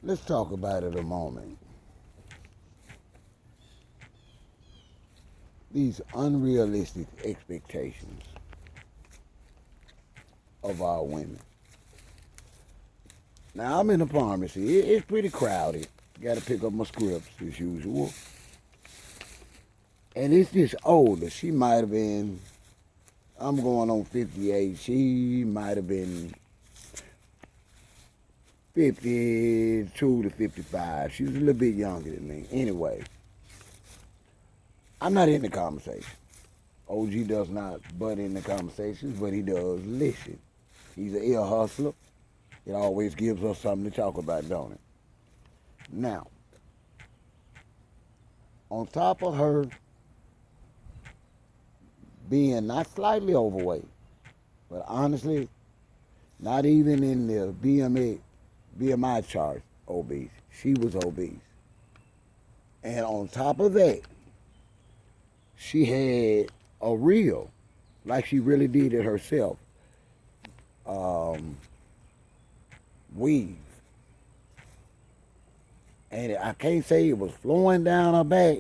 Let's talk about it a moment. These unrealistic expectations of our women. Now, I'm in a pharmacy. It's pretty crowded. Got to pick up my scripts as usual. And it's this older. She might have been, I'm going on 58. She might have been 52 to 55. She was a little bit younger than me. Anyway, I'm not in the conversation. OG does not butt in the conversations, but he does listen. He's an ear hustler. It always gives us something to talk about, don't it? Now, on top of her being not slightly overweight, but honestly, not even in the BMI chart obese. She was obese. And on top of that, she had a reel, like she really did it herself, weave. And I can't say it was flowing down her back.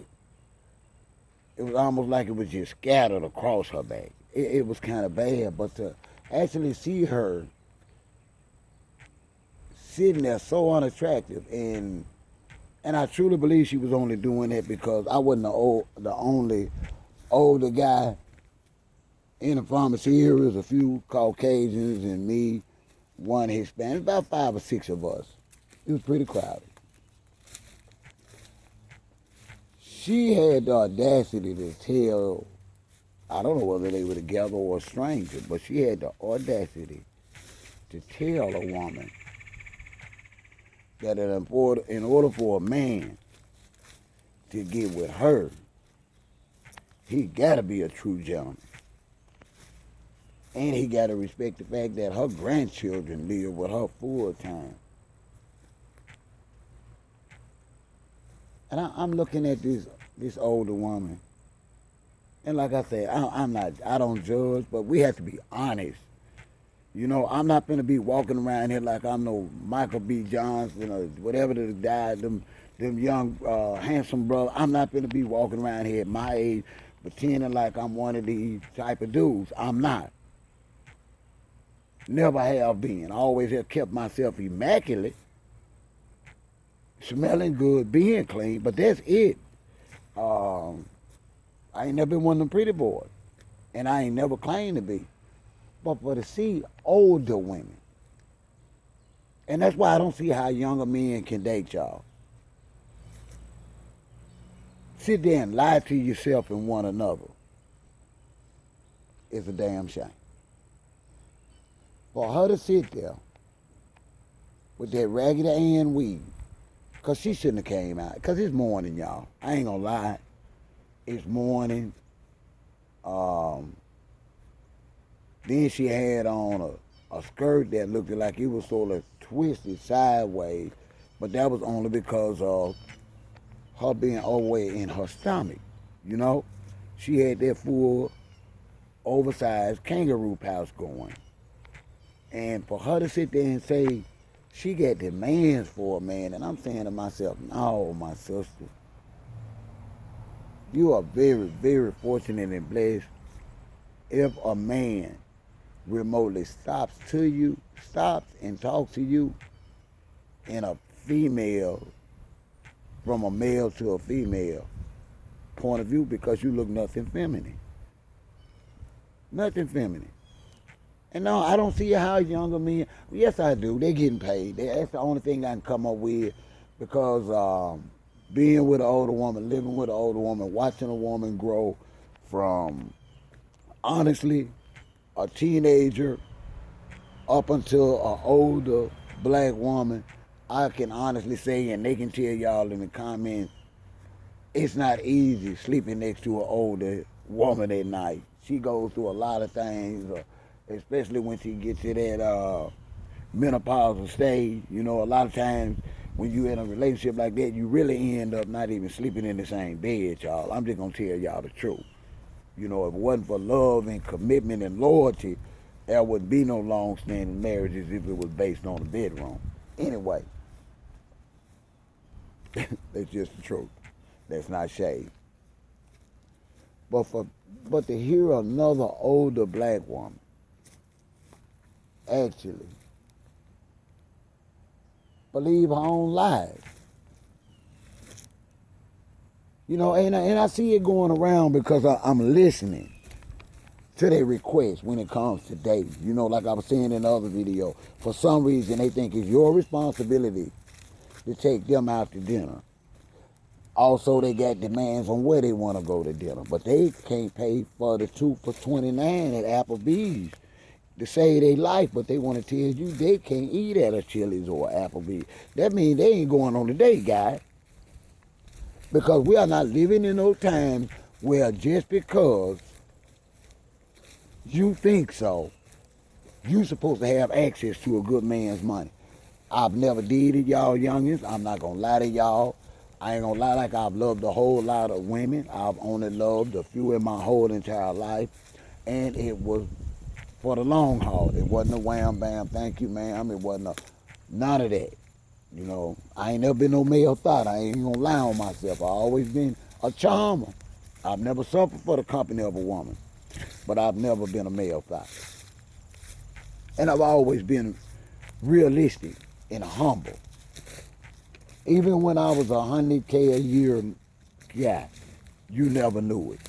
It was almost like it was just scattered across her back. It was kind of bad, but to actually see her sitting there so unattractive, and I truly believe she was only doing that because I wasn't the only older guy in the pharmacy. Here was a few Caucasians and me, one Hispanic, about 5 or 6 of us. It was pretty crowded. She had the audacity to tell, I don't know whether they were together or a stranger, but she had the audacity to tell a woman that in order for a man to get with her, he got to be a true gentleman. And he got to respect the fact that her grandchildren live with her full time. And I'm looking at this older woman, and like I said, I don't judge, but we have to be honest. You know, I'm not gonna be walking around here like I'm no Michael B. Johnson or whatever the guy, them young handsome brother. I'm not gonna be walking around here at my age pretending like I'm one of these type of dudes. I'm not. Never have been. I always have kept myself immaculate, smelling good, being clean, but that's it. I ain't never been one of them pretty boys, and I ain't never claimed to be. But for to see older women, and that's why I don't see how younger men can date y'all. Sit there and lie to yourself and one another is a damn shame. For her to sit there with that Raggedy Ann weave, because she shouldn't have came out, because it's morning, y'all. I ain't gonna lie. It's morning. Then she had on a skirt that looked like it was sort of twisted sideways, but that was only because of her being overweight in her stomach. You know, she had that full, oversized kangaroo pouch going. And for her to sit there and say she got demands for a man, and I'm saying to myself, no, my sister, you are very, very fortunate and blessed if a man remotely stops and talks to you in a female, from a male to a female point of view, because you look nothing feminine. Nothing feminine. And no, I don't see how younger men, yes I do, they're getting paid. That's the only thing I can come up with, because being with an older woman, living with an older woman, watching a woman grow from, honestly, a teenager up until an older black woman, I can honestly say, and they can tell y'all in the comments, it's not easy sleeping next to an older woman at night. She goes through a lot of things, especially when she gets to that menopausal stage. You know, a lot of times when you're in a relationship like that, you really end up not even sleeping in the same bed, y'all. I'm just gonna tell y'all the truth. You know, if it wasn't for love and commitment and loyalty, there would be no long-standing marriages if it was based on a bedroom. Anyway, That's just the truth. That's not shade. But but to hear another older black woman actually believe her own lies. You know, and I see it going around because I'm listening to their requests when it comes to dating. You know, like I was saying in the other video, for some reason they think it's your responsibility to take them out to dinner. Also, they got demands on where they want to go to dinner, but they can't pay for the 2 for $29 at Applebee's to save their life, but they want to tell you they can't eat at a Chili's or Applebee's. That means they ain't going on a date, guys. Because we are not living in those times where just because you think so, you supposed to have access to a good man's money. I've never did it, y'all youngins. I'm not going to lie to y'all. I ain't going to lie like I've loved a whole lot of women. I've only loved a few in my whole entire life. And it was for the long haul. It wasn't a wham bam, thank you ma'am. It wasn't none of that. You know, I ain't never been no male thought. I ain't gonna lie on myself. I always been a charmer. I've never suffered for the company of a woman, but I've never been a male thought. And I've always been realistic and humble. Even when I was $100K a year guy, you never knew it.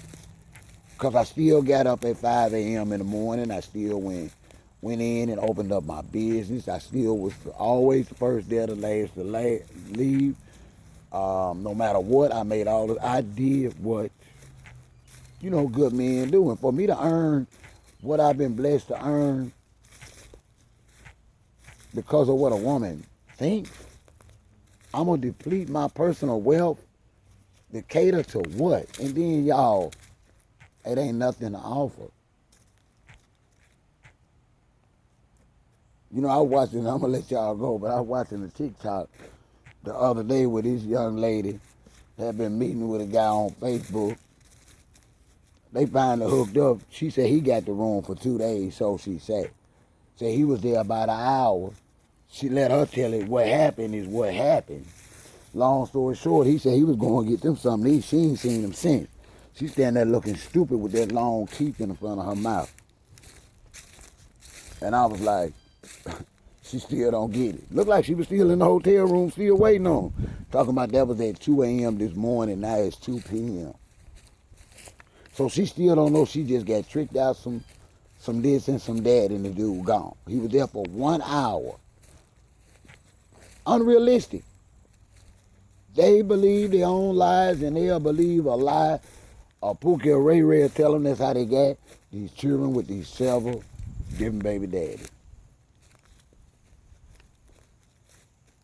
Because I still got up at 5 a.m. in the morning. I still went in and opened up my business. I still was always the first there, the last to leave. No matter what, I did what, you know, good men do. And for me to earn what I've been blessed to earn because of what a woman thinks, I'm going to deplete my personal wealth to cater to what? And then, y'all, it ain't nothing to offer. You know, I was watching, I'm going to let y'all go, but I was watching a TikTok the other day where this young lady had been meeting with a guy on Facebook. They finally hooked up. She said he got the room for 2 days, so she said. Said he was there about an hour. She let her tell it what happened is what happened. Long story short, he said he was going to get them something to eat. She ain't seen him since. She standing there looking stupid with that long teeth in the front of her mouth. And I was like, she still don't get it. Looked like she was still in the hotel room, still waiting on him. Talking about that was at 2 a.m. this morning, now it's 2 p.m. So she still don't know. She just got tricked out some this and some that, and the dude gone. He was there for 1 hour. Unrealistic. They believe their own lies, and they'll believe a lie. Pookie or Ray Ray tell them that's how they got these children with these several different baby daddies.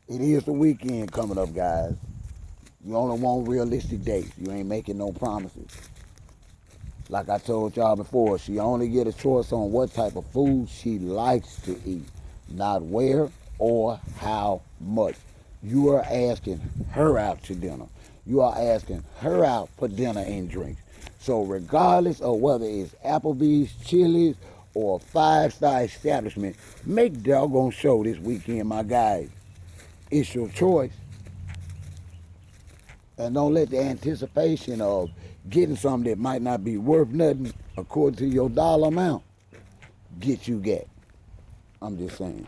It is the weekend coming up, guys. You only want realistic dates. You ain't making no promises. Like I told y'all before, she only get a choice on what type of food she likes to eat, not where or how much. You are asking her out to dinner. You are asking her out for dinner and drinks. So regardless of whether it's Applebee's, Chili's, or a five-star establishment, make doggone show this weekend, my guys. It's your choice. And don't let the anticipation of getting something that might not be worth nothing according to your dollar amount get you gat. I'm just saying.